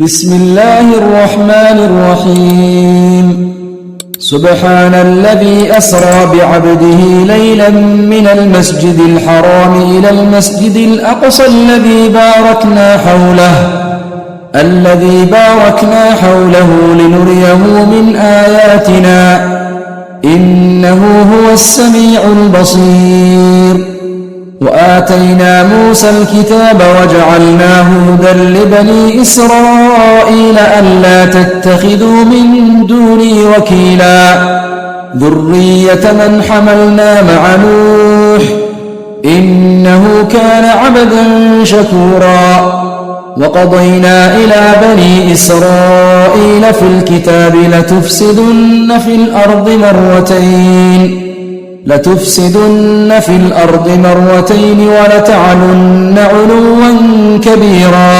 بسم الله الرحمن الرحيم سبحان الذي أسرى بعبده ليلا من المسجد الحرام إلى المسجد الأقصى الذي باركنا حوله لنريه من آياتنا إنه هو السميع البصير. وآتينا موسى الكتاب وجعلناه هدى لبني إسرائيل ألا تتخذوا من دوني وكيلا ذرية من حملنا مع نوح إنه كان عبدا شكورا. وقضينا إلى بني إسرائيل في الكتاب لتفسدن في الأرض مرتين ولتعلن علوا كبيرا.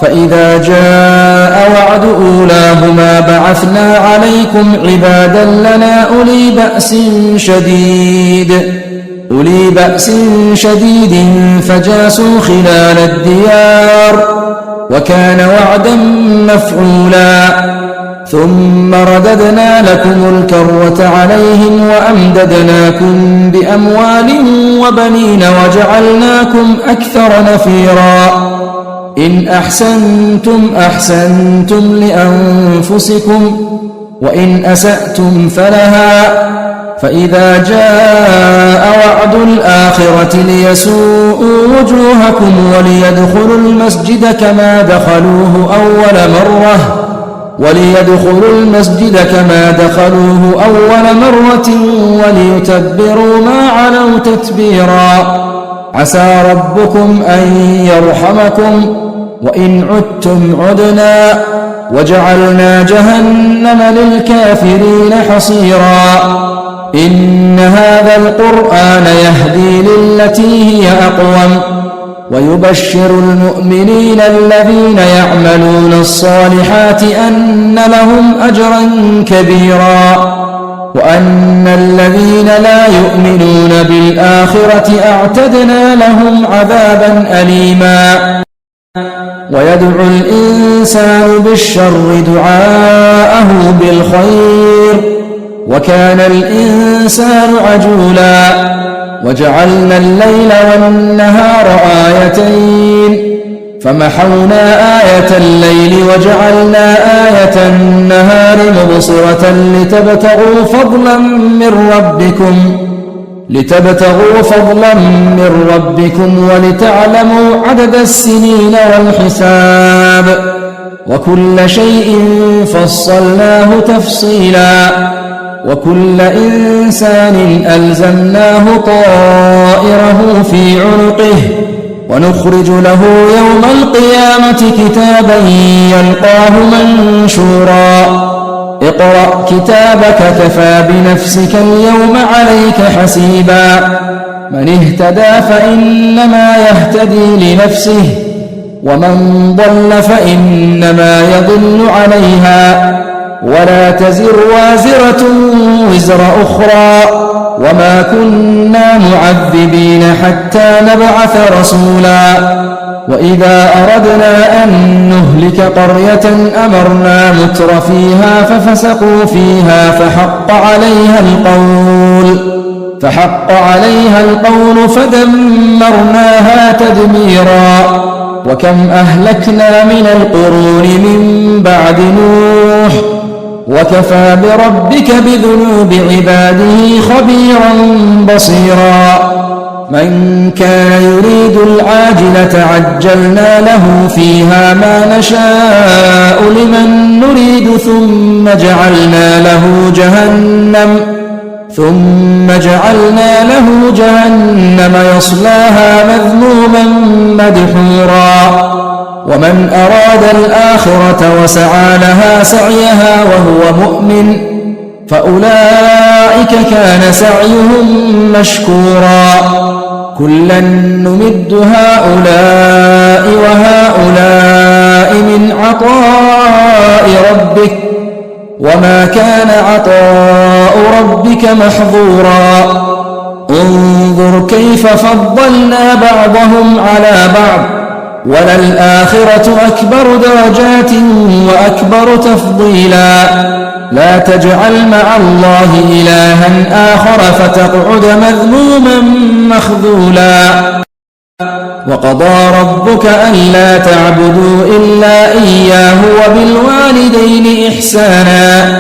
فإذا جاء وعد أولاهما بعثنا عليكم عبادا لنا أولي بأس شديد فجاسوا خلال الديار وكان وعدا مفعولا. ثم رددنا لكم الكرة عليهم وأمددناكم بأموال وبنين وجعلناكم أكثر نفيرا. إن أحسنتم لأنفسكم وإن أسأتم فلها. فإذا جاء وعد الآخرة ليسوءوا وجوهكم وليدخلوا المسجد كما دخلوه أول مرة وليتبروا ما علوا تتبيرا. عسى ربكم أن يرحمكم وإن عدتم عدنا وجعلنا جهنم للكافرين حصيرا. إن هذا القرآن يهدي للتي هي أقوم ويبشر المؤمنين الذين يعملون الصالحات أن لهم أجرا كبيرا وأن الذين لا يؤمنون بالآخرة أعتدنا لهم عذابا أليما. ويدعو الإنسان بالشر دعاءه بالخير وكان الإنسان عجولا. وجعلنا الليل والنهار آيتين فمحونا آية الليل وجعلنا آية النهار مبصرة لتبتغوا فضلا من ربكم ولتعلموا عدد السنين والحساب وكل شيء فصلناه تفصيلا. وكل إنسان ألزمناه طائره في عنقه ونخرج له يوم القيامة كتابا يلقاه منشورا. اقرأ كتابك كفى بنفسك اليوم عليك حسيبا. من اهتدى فإنما يهتدي لنفسه ومن ضل فإنما يضل عليها ولا تزر وازرة وزر أخرى وما كنا معذبين حتى نبعث رسولا. وإذا أردنا أن نهلك قرية أمرنا متر فيها ففسقوا فيها فحق عليها القول فدمرناها تدميرا. وكم أهلكنا من القرون من بعد نوح وكفى بربك بذنوب عباده خبيرا بصيرا. من كان يريد العاجلة عجلنا له فيها ما نشاء لمن نريد ثم جعلنا له جهنم يصلاها مذموما مدحورا. ومن أراد الآخرة وسعى لها سعيها وهو مؤمن فأولئك كان سعيهم مشكورا. كلا نمد هؤلاء وهؤلاء من عطاء ربك وما كان عطاء ربك محظورا. انظر كيف فضلنا بعضهم على بعض وللآخرة أكبر درجات وأكبر تفضيلا لا تجعل مع الله إلها آخر فتقعد مذموما مخذولا وقضى ربك ألا تعبدوا إلا إياه وبالوالدين إحسانا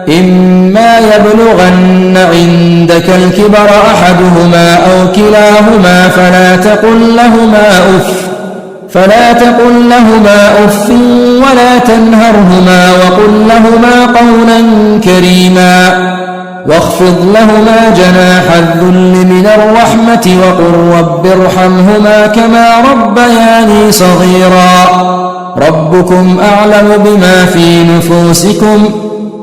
إما يبلغن عندك الكبر أحدهما أو كلاهما فلا تقل لهما أف ولا تنهرهما وقل لهما قولا كريما واخفض لهما جناح الذل من الرحمة وقل رب ارحمهما كما ربياني صغيرا ربكم أعلم بما في نفوسكم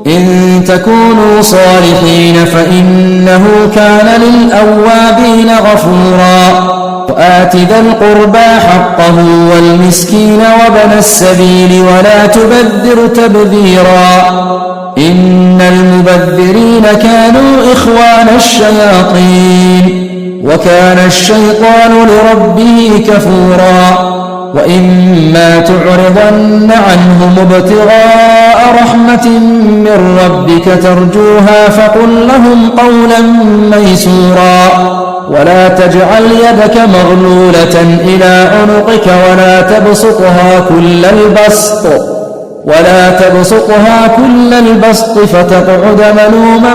إن تكونوا صالحين فإنه كان للأوابين غفورا وآت ذا القربى حقه والمسكين وابن السبيل ولا تبذر تبذيرا إن المبذرين كانوا إخوان الشياطين وكان الشيطان لربه كفورا وإما تعرضن عنهم ابتغاء رحمة من ربك ترجوها فقل لهم قولا ميسورا ولا تجعل يدك مغلولة إلى عنقك ولا تبسطها كل البسط فتقعد ملوما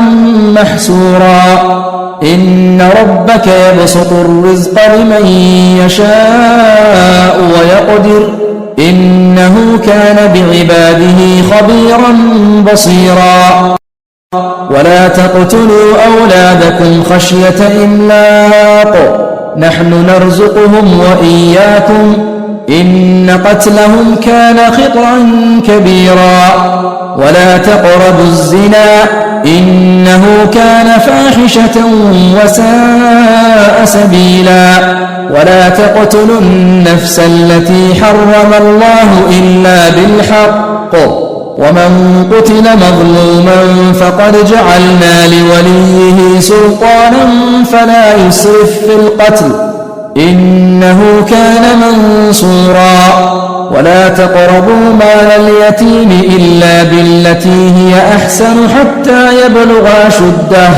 محسورا إن ربك يبسط الرزق لمن يشاء ويقدر إنه كان بعباده خبيرا بصيرا ولا تقتلوا أولادكم خشية إملاق نحن نرزقهم وإياكم إن قتلهم كان خطأ كبيرا ولا تقربوا الزنا إنه كان فاحشة وساء سبيلا ولا تقتلوا النفس التي حرم الله إلا بالحق ومن قتل مظلوما فقد جعلنا لوليه سلطانا فلا يسرف في القتل إنه كان منصورا ولا تقربوا مال اليتيم إلا بالتي هي أحسن حتى يبلغ أشده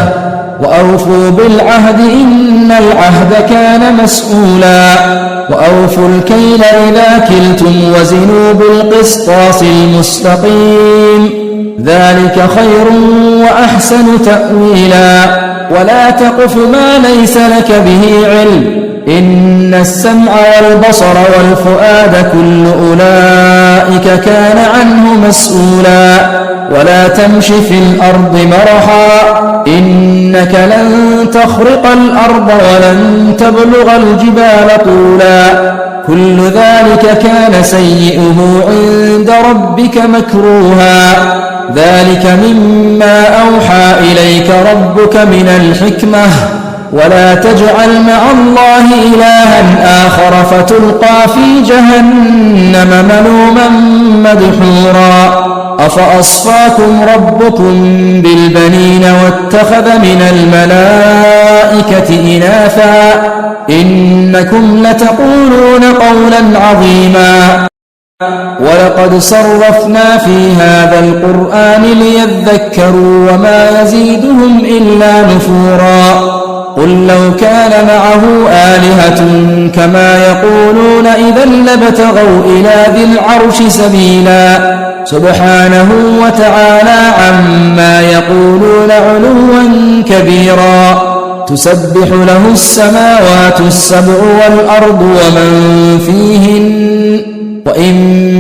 وأوفوا بالعهد إن العهد كان مسؤولا وأوفوا الكيل إذا كلتم وزنوا بالقسطاس المستقيم ذلك خير وأحسن تأويلا ولا تقف ما ليس لك به علم إن السمع والبصر والفؤاد كل أولئك كان عنه مسؤولا ولا تمش في الأرض مرحا إنك لن تخرق الأرض ولن تبلغ الجبال طولا كل ذلك كان سيئه عند ربك مكروها ذلك مما أوحى إليك ربك من الحكمة ولا تجعل مع الله إلها آخر فتلقى في جهنم ملوما مدحورا أفأصفاكم ربكم بالبنين واتخذ من الملائكة إناثا إنكم لتقولون قولا عظيما ولقد صرفنا في هذا القرآن ليذكروا وما يزيدهم إلا نفورا قل لو كان معه آلهة كما يقولون إذا لابتغوا إلى ذي العرش سبيلا سبحانه وتعالى عما يقولون علوا كبيرا تسبح له السماوات السبع والأرض ومن فيهن وإن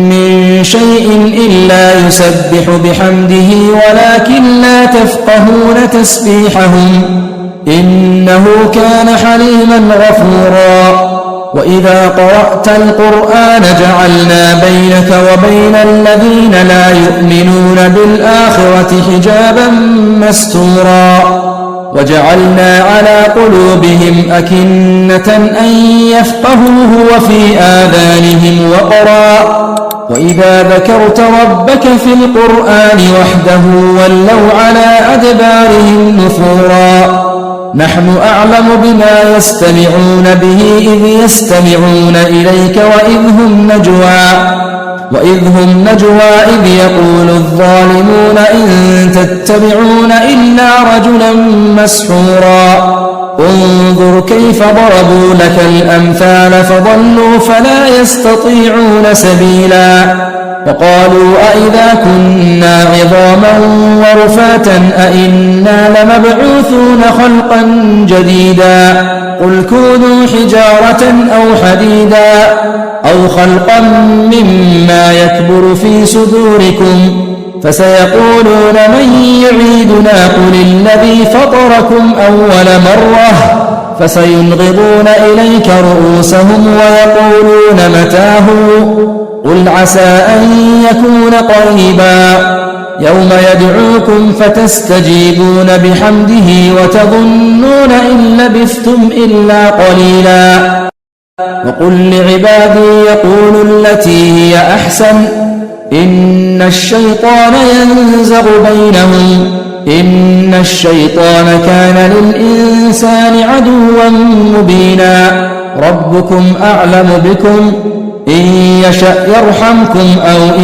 من شيء إلا يسبح بحمده ولكن لا تفقهون تسبيحهم إنه كان حليما غفورا وإذا قرأت القرآن جعلنا بينك وبين الذين لا يؤمنون بالآخرة حجابا مستورا وجعلنا على قلوبهم أكنة أن يفقهوه وفي آذانهم وقرا وإذا ذكرت ربك في القرآن وحده ولوا على أدبارهم نفورا نحن أعلم بما يستمعون به إذ يستمعون إليك وإذ هم نجوى إذ يقول الظالمون إن تتبعون إلا رجلا مسحورا انظر كيف ضربوا لك الأمثال فضلوا فلا يستطيعون سبيلا وقالوا أئذا كنا عظاما ورفاتا أئنا لمبعوثون خلقا جديدا قل كونوا حجارة أو حديدا أو خلقا مما يكبر في صدوركم فسيقولون من يعيدنا قل الذي فطركم أول مرة فسينغضون إليك رؤوسهم ويقولون متى هو قل عسى أن يكون قريبا يوم يدعوكم فتستجيبون بحمده وتظنون إن لبثتم إلا قليلا وقل لعبادي يقولوا التي هي أحسن إن الشيطان ينزغ بينهم إن الشيطان كان للإنسان عدوا مبينا ربكم أعلم بكم إن يشأ يرحمكم أو إن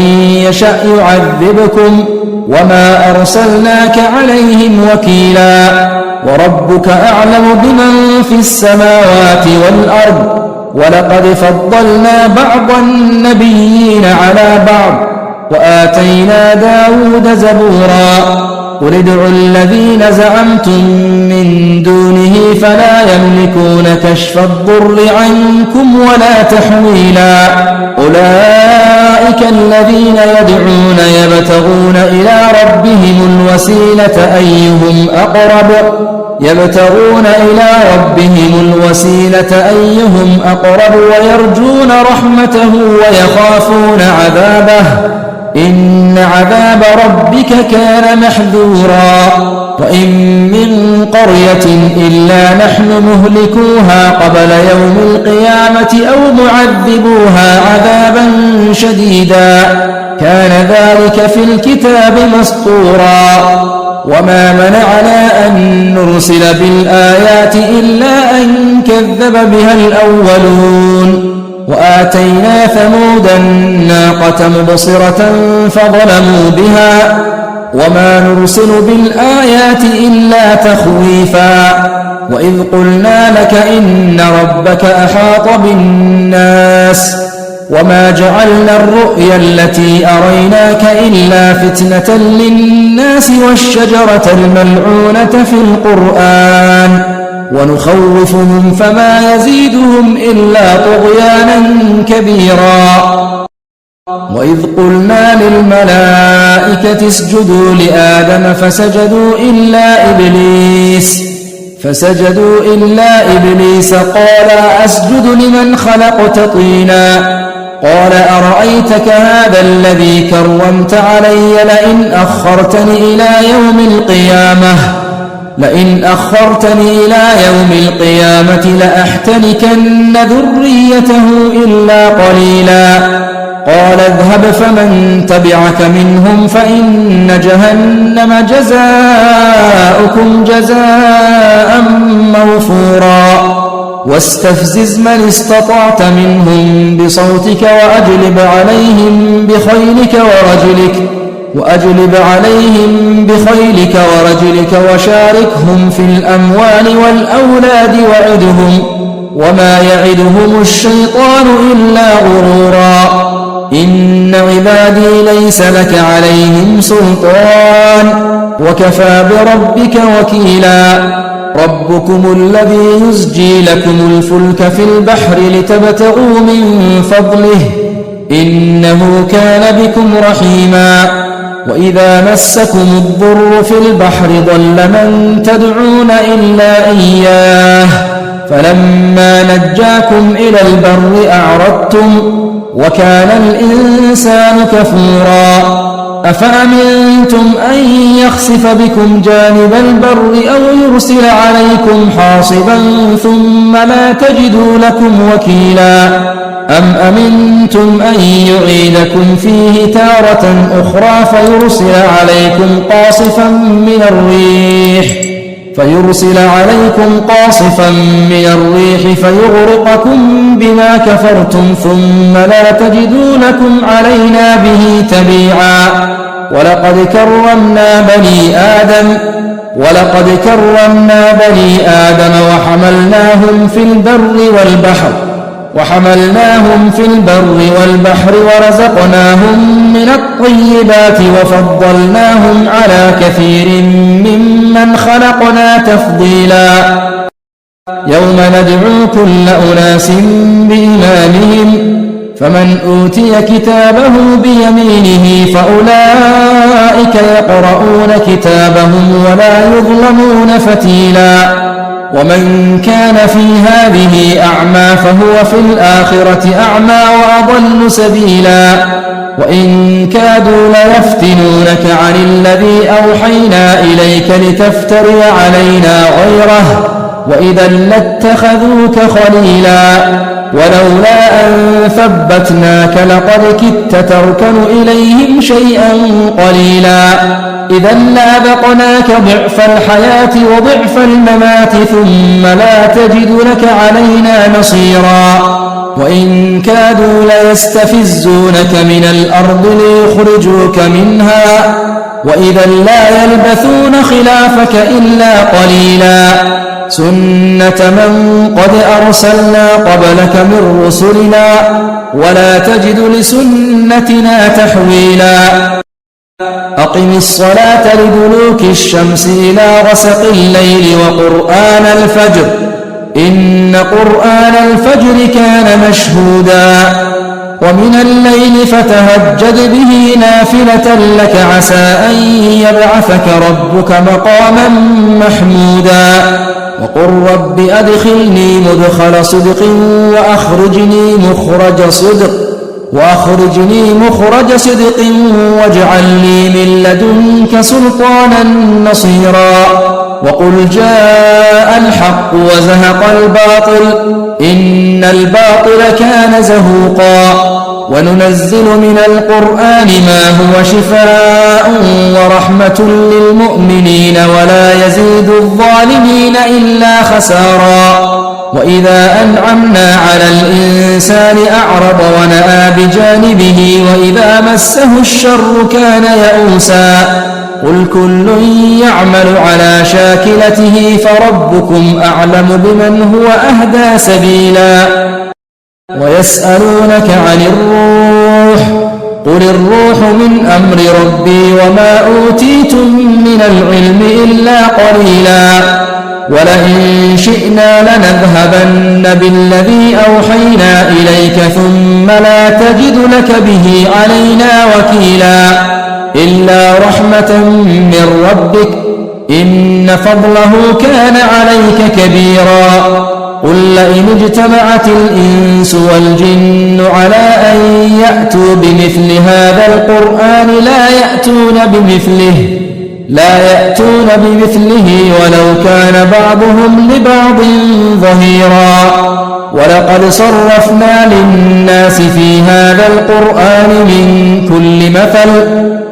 يشأ يعذبكم وما أرسلناك عليهم وكيلا وربك أعلم بمن في السماوات والأرض ولقد فضلنا بعض النبيين على بعض وآتينا داود زبورا قل ادعوا الذين زعمتم من دونه فلا يملكون كشف الضر عنكم ولا تحويلا أولئك الذين يدعون يبتغون إلى ربهم الوسيلة أيهم أقرب ويرجون رحمته ويخافون عذابه إن عذاب ربك كان محذورا وإن من قرية إلا نحن مهلكوها قبل يوم القيامة أو معذبوها عذابا شديدا كان ذلك في الكتاب مسطورا وما منعنا أن نرسل بالآيات إلا أن كذب بها الأولون وآتينا ثمود الناقة مبصرة فظلموا بها وما نرسل بالآيات إلا تخويفا وإذ قلنا لك إن ربك أحاط بالناس وما جعلنا الرؤيا التي أريناك إلا فتنة للناس والشجرة الملعونة في القرآن ونخوفهم فما يزيدهم إلا طغيانا كبيرا وإذ قلنا للملائكة اسجدوا لآدم فسجدوا إلا إبليس قال أسجد لمن خلقت طينا قال أرأيتك هذا الذي كرمت علي لئن أخرتني إلى يوم القيامة لأحتنكن ذريته إلا قليلا قال اذهب فمن تبعك منهم فإن جهنم جزاؤكم جزاء موفورا واستفزز من استطعت منهم بصوتك وأجلب عليهم بخيلك ورجلك وشاركهم في الأموال والأولاد وعدهم وما يعدهم الشيطان إلا غرورا إن عبادي ليس لك عليهم سلطان وكفى بربك وكيلا ربكم الذي يزجي لكم الفلك في البحر لتبتغوا من فضله إنه كان بكم رحيما وإذا مسكم الضر في البحر ضل من تدعون إلا إياه فلما نجاكم إلى البر أعرضتم وكان الإنسان كفورا أفأمنتم أن يخسف بكم جانب البر أو يرسل عليكم حاصبا ثم لا تجدوا لكم وكيلا أم أمنتم أن يعيدكم فيه تارة أخرى فيرسل عليكم قاصفا من الريح فيرسل عليكم قاصفا من الريح فيغرقكم بما كفرتم ثم لا تجدوا لكم علينا به تبيعا. ولقد كرمنا بني آدم وحملناهم في البر والبحر ورزقناهم من الطيبات وفضلناهم على كثير ممن خلقنا تفضيلا. يوم ندعو كل أناس بإمامهم فمن أوتي كتابه بيمينه فأولئك يقرؤون كتابهم ولا يظلمون فتيلا. ومن كان في هذه أعمى فهو في الآخرة أعمى وأضل سبيلا. وإن كادوا ليفتنونك عن الذي أوحينا إليك لتفتري علينا غيره وإذا لاتخذوك خليلا. ولولا أن ثبتناك لقد كدت تركن إليهم شيئا قليلا. إذا لأذقناك ضعف الحياة وضعف الممات ثم لا تجد لك علينا نصيرا. وإن كادوا ليستفزونك من الأرض ليخرجوك منها وإذا لا يلبثون خلافك إلا قليلا. سنة من قد أرسلنا قبلك من رسلنا ولا تجد لسنتنا تحويلا. أقم الصلاة لدلوك الشمس إلى غسق الليل وقرآن الفجر إن قرآن الفجر كان مشهودا. ومن الليل فتهجد به نافلة لك عسى أن يبعثك ربك مقاما محمودا. وقل رب أدخلني مدخل صدق وأخرجني مخرج صدق واجعل لي من لدنك سلطانا نصيرا. وقل جاء الحق وزهق الباطل إن الباطل كان زهوقا. وننزل من القرآن ما هو شفاء ورحمة للمؤمنين ولا يزيد الظالمين إلا خسارا. وإذا أنعمنا على الإنسان أعرض ونأى بجانبه وإذا مسه الشر كان يئوسا. قل كل يعمل على شاكلته فربكم أعلم بمن هو أهدى سبيلا. ويسألونك عن الروح قل الروح من أمر ربي وما أوتيتم من العلم إلا قليلا. ولئن شئنا لنذهبن بالذي أوحينا إليك ثم لا تجد لك به علينا وكيلا. إلا رحمة من ربك إن فضله كان عليك كبيرا. قل لئن اجتمعت الإنس والجن على أن يأتوا بمثل هذا القرآن لا يأتون بمثله ولو كان بعضهم لبعض ظهيرا. ولقد صرفنا للناس في هذا القرآن من كل مثل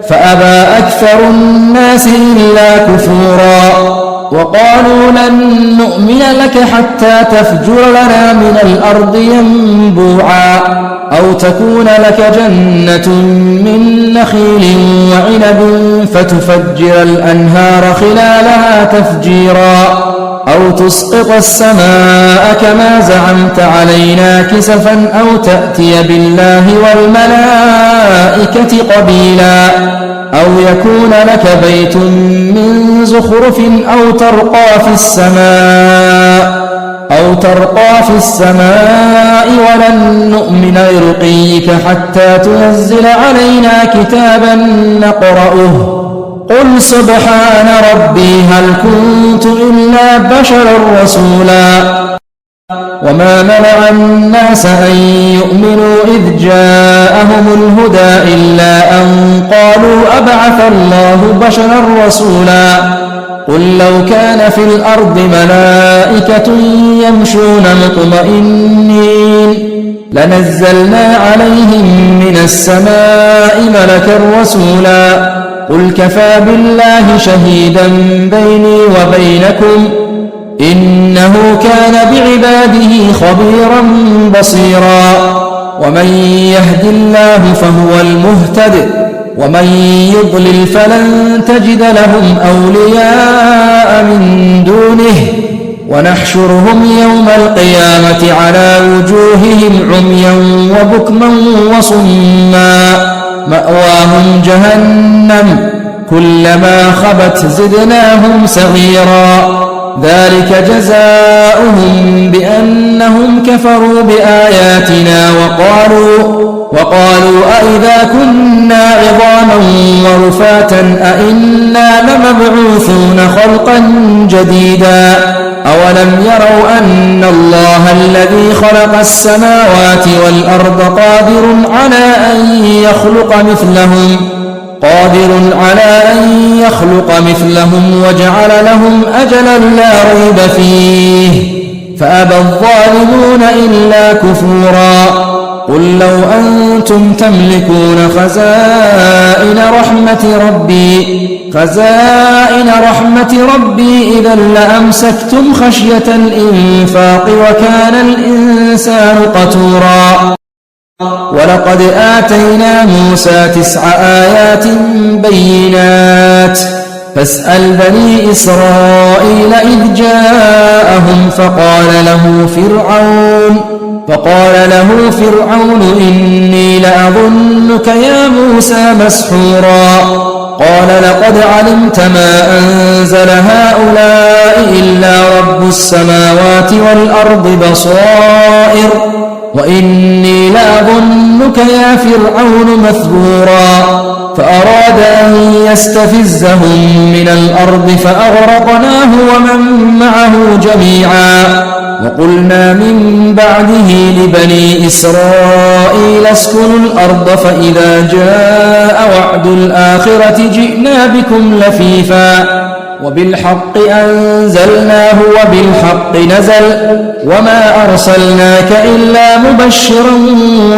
فأبى أكثر الناس إلا كفورا. وقالوا لن نؤمن لك حتى تفجر لنا من الأرض ينبوعا أو تكون لك جنة من نخيل وعنب فتفجر الأنهار خلالها تفجيرا أو تسقط السماء كما زعمت علينا كسفا أو تأتي بالله والملائكة قبيلا أو يكون لك بيت من زخرف أو ترقى في السماء ولن نؤمن لرقيك حتى تنزل علينا كتابا نقرأه قل سبحان ربي هل كنت إلا بشرا رسولا. وما منع الناس أن يؤمنوا إذ جاءهم الهدى إلا أن قالوا أبعث الله بشرا رسولا. قل لو كان في الأرض ملائكة يمشون مطمئنين لنزلنا عليهم من السماء ملكا رسولا قل كفى بالله شهيدا بيني وبينكم إنه كان بعباده خبيرا بصيرا ومن يهد الله فهو المهتد ومن يضلل فلن تجد لهم أولياء من دونه ونحشرهم يوم القيامة على وجوههم عميا وبكما وصما مأواهم جهنم كلما خبت زدناهم سعيرا ذلك جزاؤهم بأنهم كفروا بآياتنا وقالوا أئذا كنا عظاما ورفاتا أئنا لمبعوثون خلقا جديدا أولم يروا أن الله الذي خلق السماوات والأرض قادر على أن يخلق مثلهم وجعل لهم أجلا لا ريب فيه فأبى الظالمون إلا كفورا قل لو أنتم تملكون خزائن رحمة ربي إذا لأمسكتم خشية الإنفاق وكان الإنسان قتورا ولقد آتينا موسى 9 آيات بينات فاسأل بني إسرائيل إذ جاءهم فقال له فرعون إني لأظنك يا موسى مسحورا قال لقد علمت ما أنزل هؤلاء إلا رب السماوات والأرض بصائر وإني لأظنك يا فرعون مثبورا فأراد أن يستفزهم من الأرض فأغرقناه ومن معه جميعا وقلنا من بعده لبني إسرائيل اسكنوا الأرض فإذا جاء وعد الآخرة جئنا بكم لفيفا وبالحق أنزلناه وبالحق نزل وما أرسلناك إلا مبشرا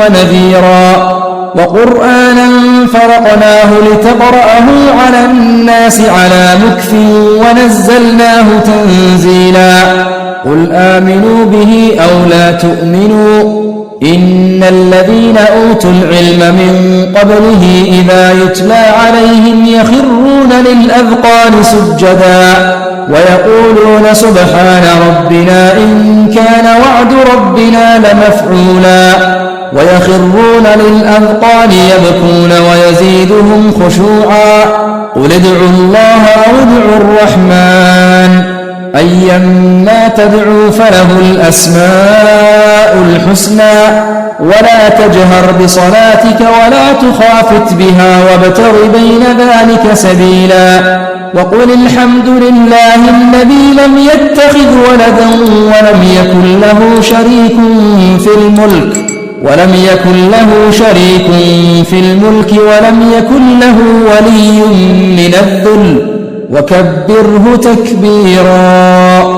ونذيرا وقرآنا فرقناه لتقرأه على الناس على مكث ونزلناه تنزيلا قل آمنوا به أو لا تؤمنوا إن الذين أوتوا العلم من قبله إذا يتلى عليهم يخرون للأذقان سجدا ويقولون سبحان ربنا إن كان وعد ربنا لمفعولا ويخرون للأذقان يبكون ويزيدهم خشوعا قل ادعوا الله أو ادعوا الرحمن أيما تدعوا فله الأسماء الحسنى ولا تجهر بصلاتك ولا تخافت بها وابتغ بين ذلك سبيلا وقل الحمد لله الذي لم يتخذ ولدا ولم يكن له شريك في الملك ولم يكن له ولي من الذل وكبره تكبيرا